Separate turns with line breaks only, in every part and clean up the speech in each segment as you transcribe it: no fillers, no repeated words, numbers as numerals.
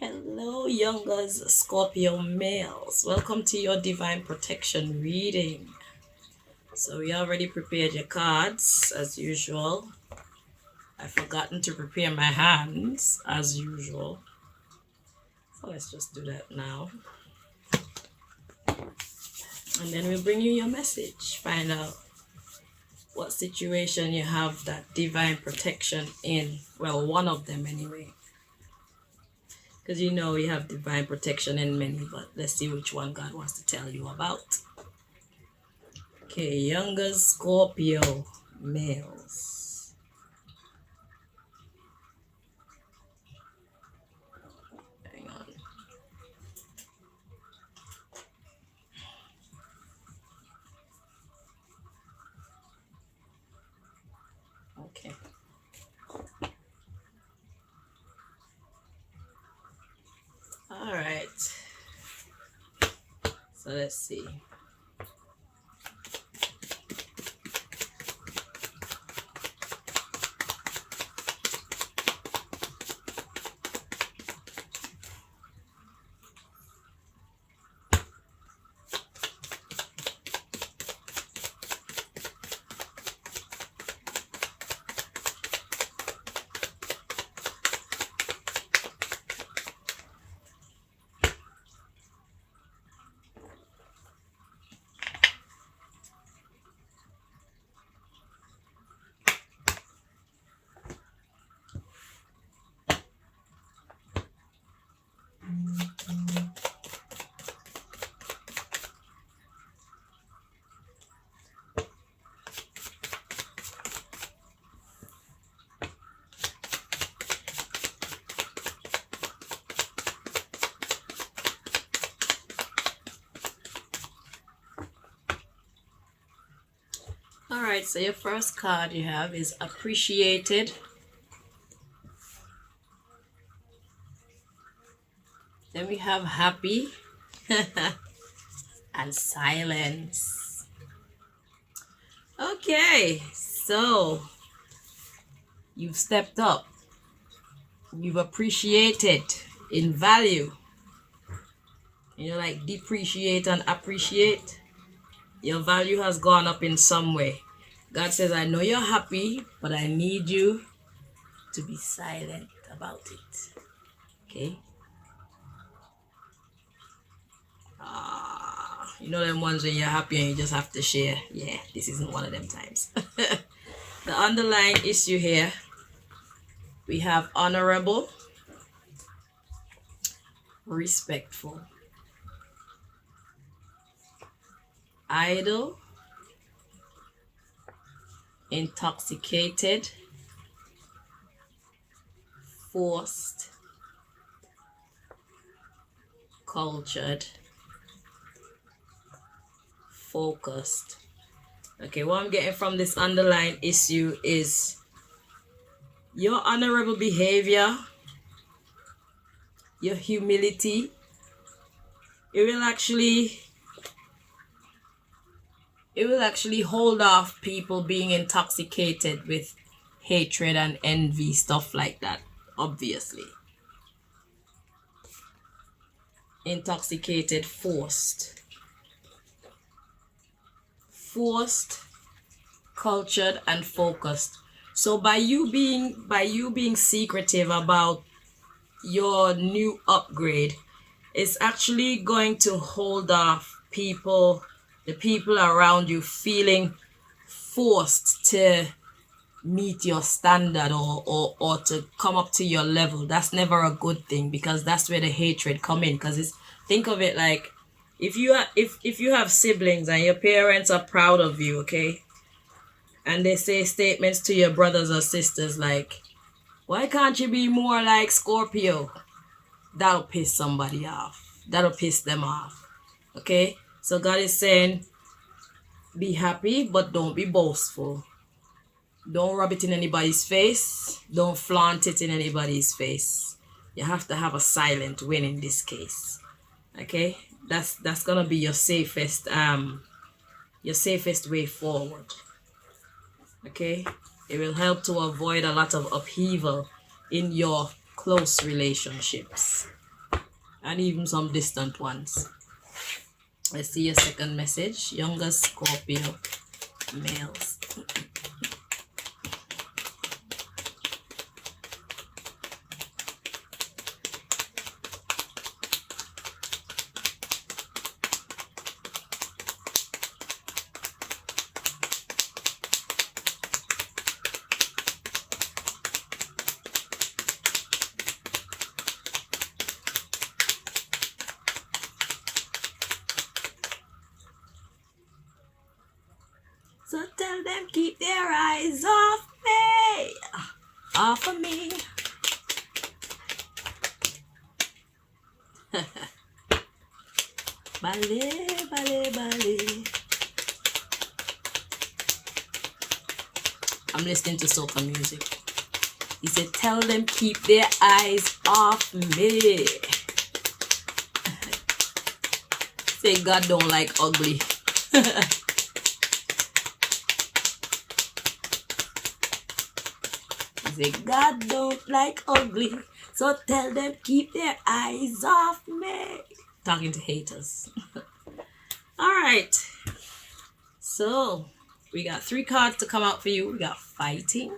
Hello, Youngaz Scorpio males. Welcome to your divine protection reading. So, we already prepared your cards as usual. I've forgotten to prepare my hands as usual. So, let's just do that now. And then we'll bring you your message. Find out what situation you have that divine protection in. Well, one of them anyway. Because you know we have divine protection in many, but let's see which one God wants to tell you about. Okay, younger Scorpio males. Hang on. Okay. All right. So let's see. All right, so your first card you have is appreciated. Then we have happy and silence. Okay, so you've stepped up. You've appreciated in value. You know, like depreciate and appreciate. Your value has gone up in some way. God says, I know you're happy, but I need you to be silent about it. Okay? You know them ones when you're happy and you just have to share. Yeah, this isn't one of them times. The underlying issue here, we have honorable, respectful, idle, intoxicated, forced, cultured, focused. Okay, what I'm getting from this underlying issue is your honorable behavior, your humility, it will actually hold off people being intoxicated with hatred and envy, stuff like that, obviously. Intoxicated, forced, cultured, and focused. So by you being secretive about your new upgrade, it's actually going to hold off the people around you feeling forced to meet your standard or to come up to your level. That's never a good thing, because that's where the hatred come in. Because it's, think of it like, if you have siblings and your parents are proud of you, okay, and they say statements to your brothers or sisters like, why can't you be more like Scorpio? That'll piss somebody off. That'll piss them off. Okay? So God is saying, be happy, but don't be boastful. Don't rub it in anybody's face. Don't flaunt it in anybody's face. You have to have a silent win in this case. Okay? That's gonna be your safest way forward. Okay? It will help to avoid a lot of upheaval in your close relationships. and even some distant ones. I see a second message. Younger Scorpio males. So tell them keep their eyes off me, off of me. Ballet, ballet, ballet. I'm listening to soca music. He said, tell them keep their eyes off me. Say God don't like ugly. Say God don't like ugly, so tell them keep their eyes off me. Talking to haters. All right. So we got 3 cards to come out for you. We got fighting,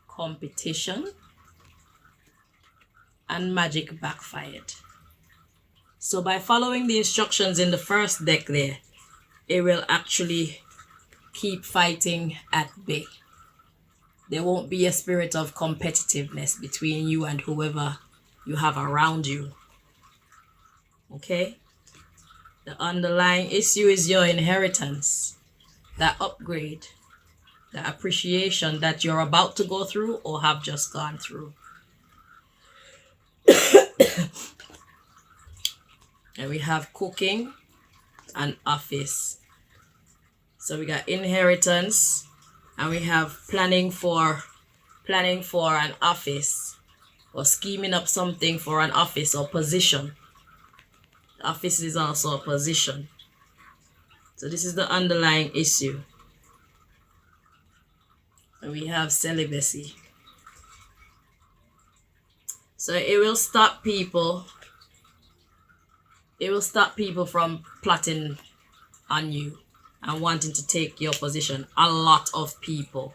competition, and magic backfired. So by following the instructions in the first deck there, it will actually keep fighting at bay. There won't be a spirit of competitiveness between you and whoever you have around you. Okay? The underlying issue is your inheritance, that upgrade, the appreciation that you're about to go through or have just gone through. And we have cooking and office. So we got inheritance, and we have planning for an office, or scheming up something for an office or position. Office is also a position. So this is the underlying issue. And we have celibacy. So it will stop people from plotting on you and wanting to take your position. A lot of people.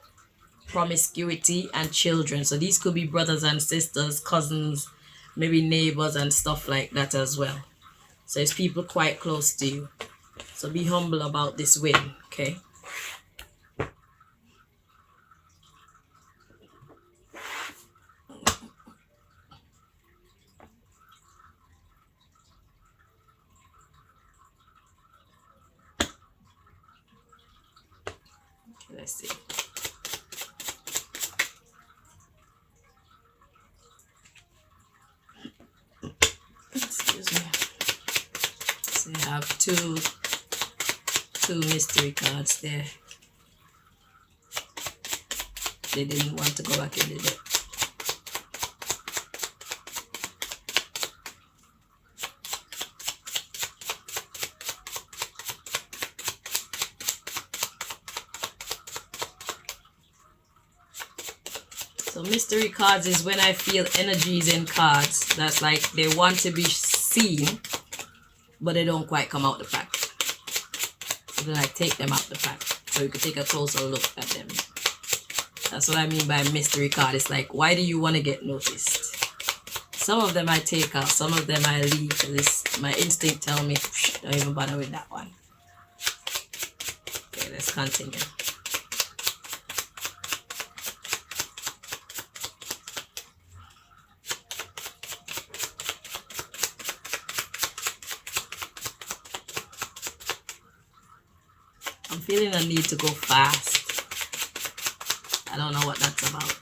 Promiscuity and children. So these could be brothers and sisters, cousins, maybe neighbors and stuff like that as well. So it's people quite close to you. So be humble about this win, okay? Let's see. Excuse me. So you have two mystery cards there. They didn't want to go back in the deck. So mystery cards is when I feel energies in cards that's like they want to be seen, but they don't quite come out the pack. So then I take them out the pack so you can take a closer look at them. That's what I mean by mystery card. It's like, why do you want to get noticed? Some of them I take out, some of them I leave, because my instinct tell me, don't even bother with that one. Okay, let's continue. I'm feeling a need to go fast. I don't know what that's about.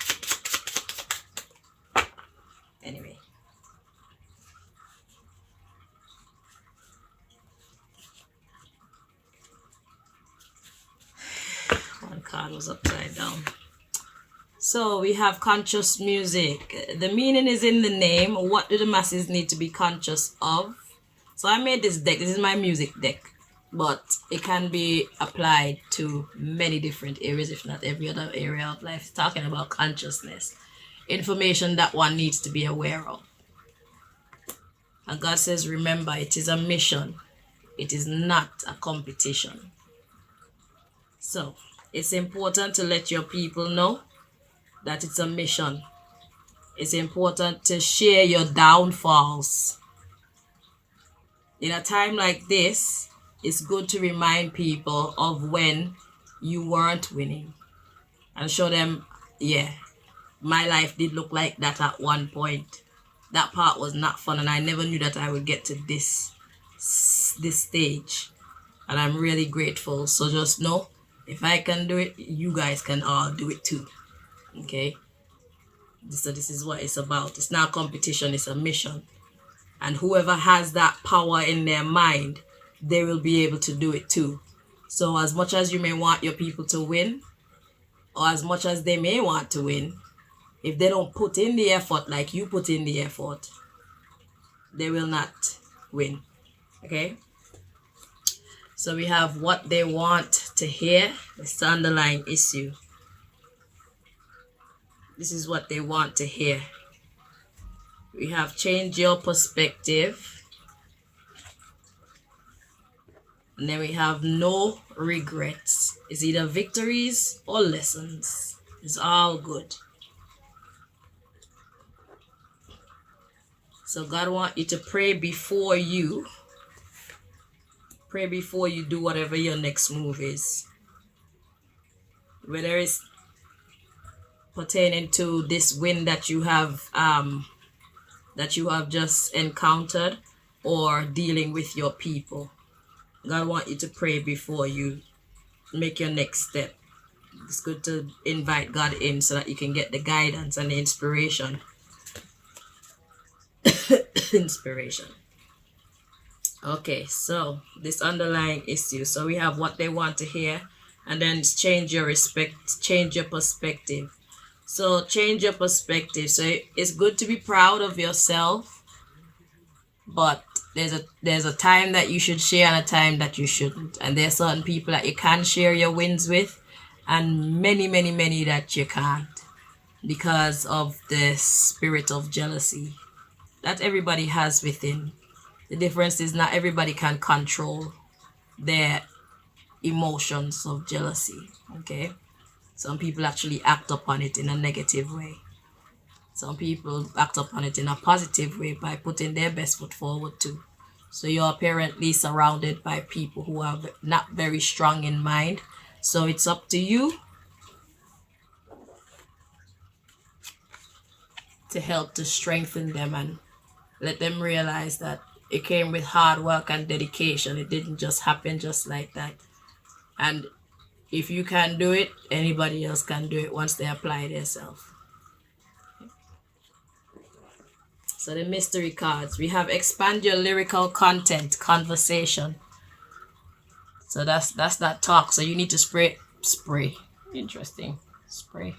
Anyway. One card was upside down. So we have conscious music. The meaning is in the name. What do the masses need to be conscious of? So I made this deck. This is my music deck. But it can be applied to many different areas, if not every other area of life. It's talking about consciousness, information that one needs to be aware of. And God says, remember, it is a mission. It is not a competition. So it's important to let your people know that it's a mission. It's important to share your downfalls. In a time like this, it's good to remind people of when you weren't winning and show them, yeah, my life did look like that at one point. That part was not fun, and I never knew that I would get to this stage. And I'm really grateful. So just know, if I can do it, you guys can all do it too. Okay? So this is what it's about. It's not a competition, it's a mission. And whoever has that power in their mind, they will be able to do it too. So as much as you may want your people to win, or as much as they may want to win, if they don't put in the effort like you put in the effort, they will not win. Okay? So we have what they want to hear. It's the underlying issue. This is what they want to hear. We have change your perspective. And then we have no regrets. It's either victories or lessons. It's all good. So God wants you to pray before you do whatever your next move is. Whether it's pertaining to this win that you have just encountered, or dealing with your people. God wants you to pray before you make your next step. It's good to invite God in so that you can get the guidance and the inspiration. Inspiration. Okay, so this underlying issue. So we have what they want to hear, and then change your perspective. So change your perspective. So it's good to be proud of yourself, but there's a time that you should share and a time that you shouldn't. And there's certain people that you can share your wins with, and many that you can't, because of the spirit of jealousy that everybody has within. The difference is not everybody can control their emotions of jealousy. Okay? Some people actually act upon it in a negative way. Some people act upon it in a positive way by putting their best foot forward too. So you're apparently surrounded by people who are not very strong in mind. So it's up to you to help to strengthen them and let them realize that it came with hard work and dedication. It didn't just happen just like that. And if you can do it, anybody else can do it once they apply themselves. So the mystery cards, we have expand your lyrical content, conversation. So that's that talk. So you need to spray. Interesting. Spray.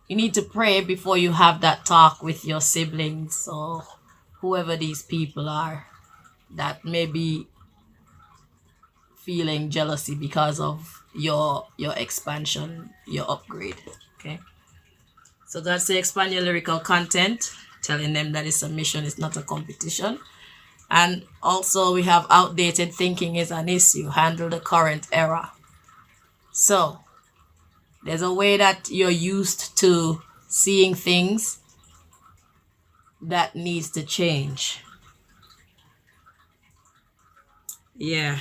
You need to pray before you have that talk with your siblings or whoever these people are that may be feeling jealousy because of your expansion, your upgrade. Okay. So God say expand your lyrical content, telling them that it's a mission, it's not a competition. And also we have outdated thinking is an issue. Handle the current era. So there's a way that you're used to seeing things that needs to change. Yeah,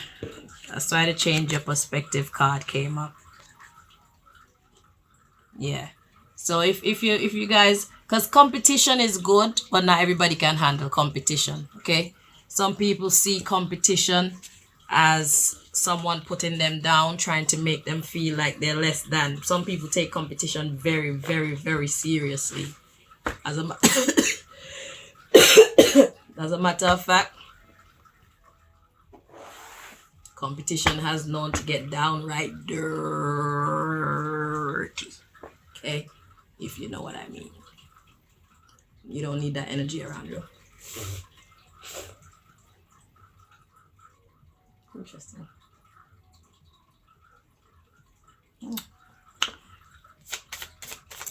that's why the change your perspective card came up. Yeah. So if you guys, because competition is good, but not everybody can handle competition. Okay. Some people see competition as someone putting them down, trying to make them feel like they're less than. Some people take competition very seriously. As a as a matter of fact, competition has known to get downright dirty. Okay, if you know what I mean. You don't need that energy around you. Interesting.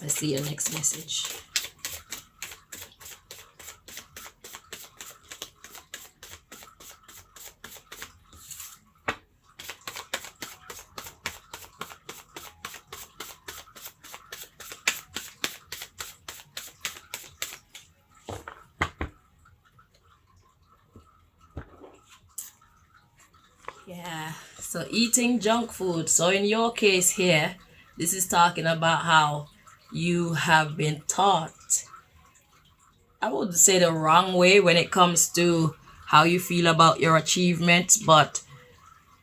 Let's see your next message. Yeah. So eating junk food. So in your case here, this is talking about how you have been taught, I would say the wrong way when it comes to how you feel about your achievements, but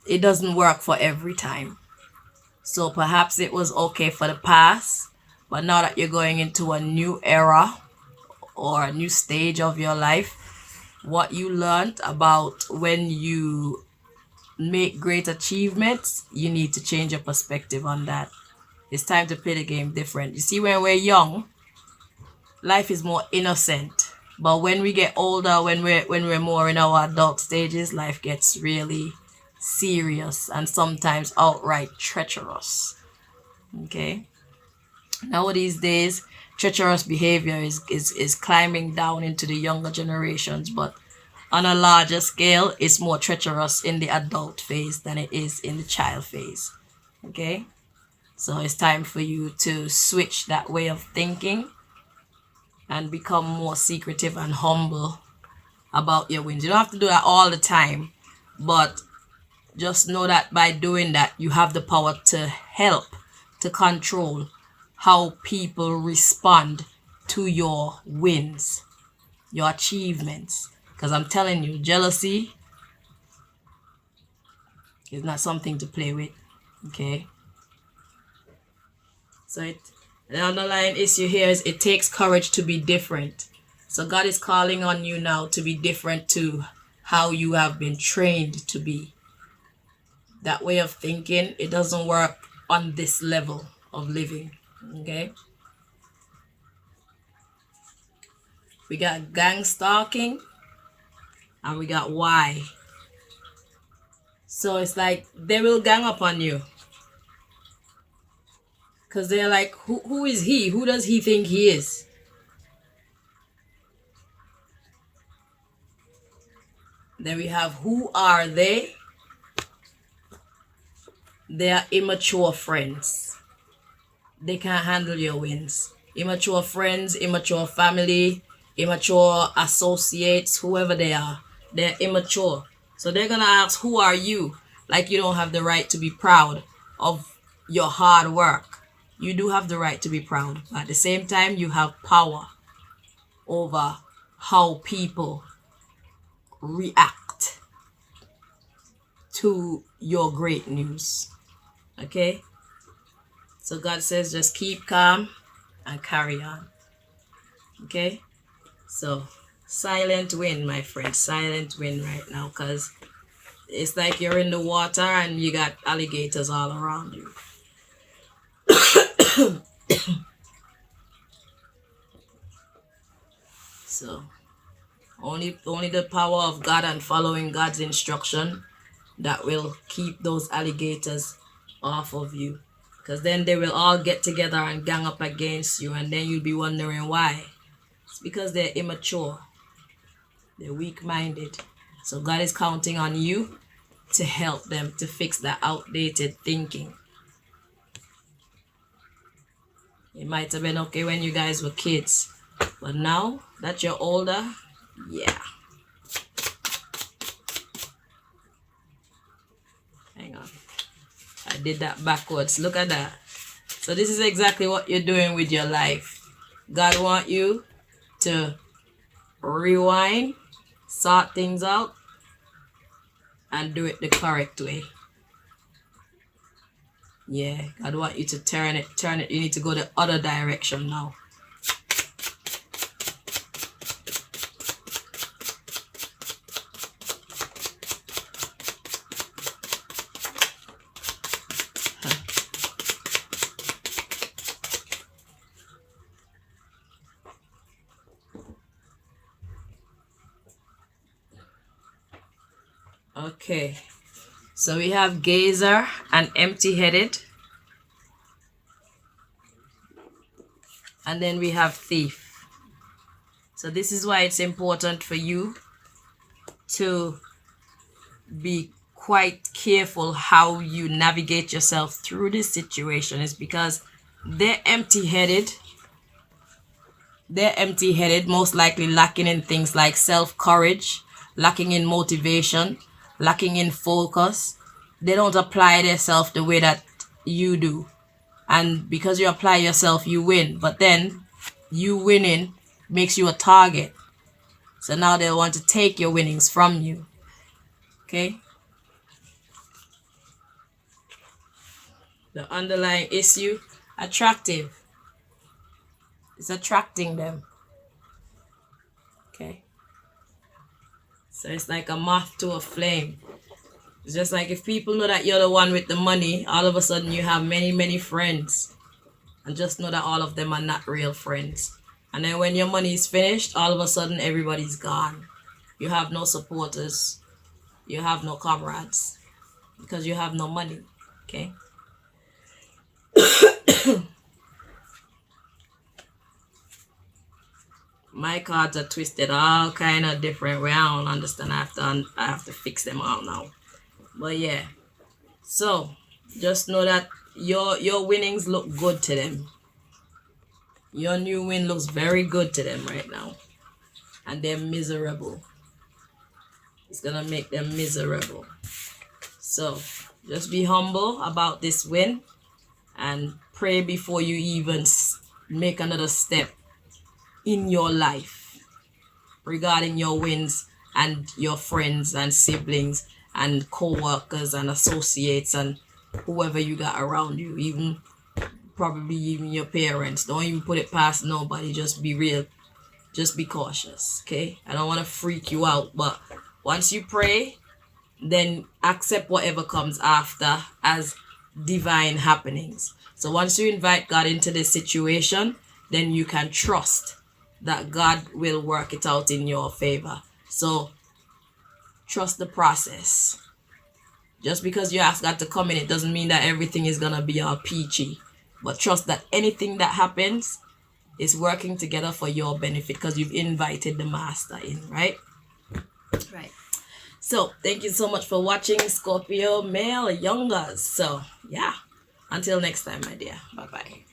it doesn't work for every time. So perhaps it was okay for the past, but now that you're going into a new era or a new stage of your life, what you learned about when you make great achievements, you need to change your perspective on that. It's time to play the game different. You see, when we're young, life is more innocent. But when we get older, when we're more in our adult stages, life gets really serious and sometimes outright treacherous. Okay? Nowadays days, treacherous behavior is climbing down into the younger generations, but on a larger scale, it's more treacherous in the adult phase than it is in the child phase. Okay? So it's time for you to switch that way of thinking and become more secretive and humble about your wins. You don't have to do that all the time, but just know that by doing that, you have the power to help, to control how people respond to your wins, your achievements. Because I'm telling you, jealousy is not something to play with. Okay? So the underlying issue here is it takes courage to be different. So God is calling on you now to be different to how you have been trained to be. That way of thinking, it doesn't work on this level of living. Okay? We got gang stalking and we got why. So it's like they will gang up on you. Because they're like, who is he? Who does he think he is? Then we have who are they? They are immature friends. They can't handle your wins. Immature friends, immature family, immature associates, whoever they are. They're immature. So they're going to ask, who are you? Like you don't have the right to be proud of your hard work. You do have the right to be proud. But at the same time, you have power over how people react to your great news. Okay? So God says just keep calm and carry on. Okay? So silent win, my friend. Silent win right now, because it's like you're in the water and you got alligators all around you. So only the power of God and following God's instruction that will keep those alligators off of you. Because then they will all get together and gang up against you, and then you'll be wondering why. It's because they're immature, they're weak minded. So God is counting on you to help them to fix that outdated thinking. It might have been okay when you guys were kids, but now that you're older, yeah. Hang on. I did that backwards. Look at that. So this is exactly what you're doing with your life. God wants you to rewind, sort things out, and do it the correct way. Yeah, God wants you to turn it. You need to go the other direction now. Okay, so we have gazer and empty-headed. And then we have thief. So this is why it's important for you to be quite careful how you navigate yourself through this situation. Is because they're empty-headed. They're empty-headed, most likely lacking in things like self-courage, lacking in motivation, lacking in focus. They don't apply themselves the way that you do. And because you apply yourself, you win. But then you winning makes you a target. So now they want to take your winnings from you. Okay? The underlying issue, attractive. It's attracting them. Okay? So it's like a moth to a flame. It's just like if people know that you're the one with the money, all of a sudden you have many, many friends. And just know that all of them are not real friends. And then when your money is finished, all of a sudden everybody's gone. You have no supporters. You have no comrades. Because you have no money. Okay? My cards are twisted all kind of different way. I don't understand. I have to fix them all now. But yeah. So just know that your winnings look good to them. Your new win looks very good to them right now. And they're miserable. It's gonna make them miserable. So just be humble about this win and pray before you even make another step in your life regarding your wins and your friends and siblings and co-workers and associates and whoever you got around you, even probably even your parents. Don't even put it past nobody. Just be real. Just be cautious. Okay? I don't want to freak you out, but once you pray, then accept whatever comes after as divine happenings. So once you invite God into this situation, then you can trust that God will work it out in your favor. So trust the process. Just because you ask God to come in, it doesn't mean that everything is gonna be all peachy. But trust that anything that happens is working together for your benefit because you've invited the master in, right? Right. So thank you so much for watching Scorpio male Youngaz. So yeah, until next time, my dear. Bye bye.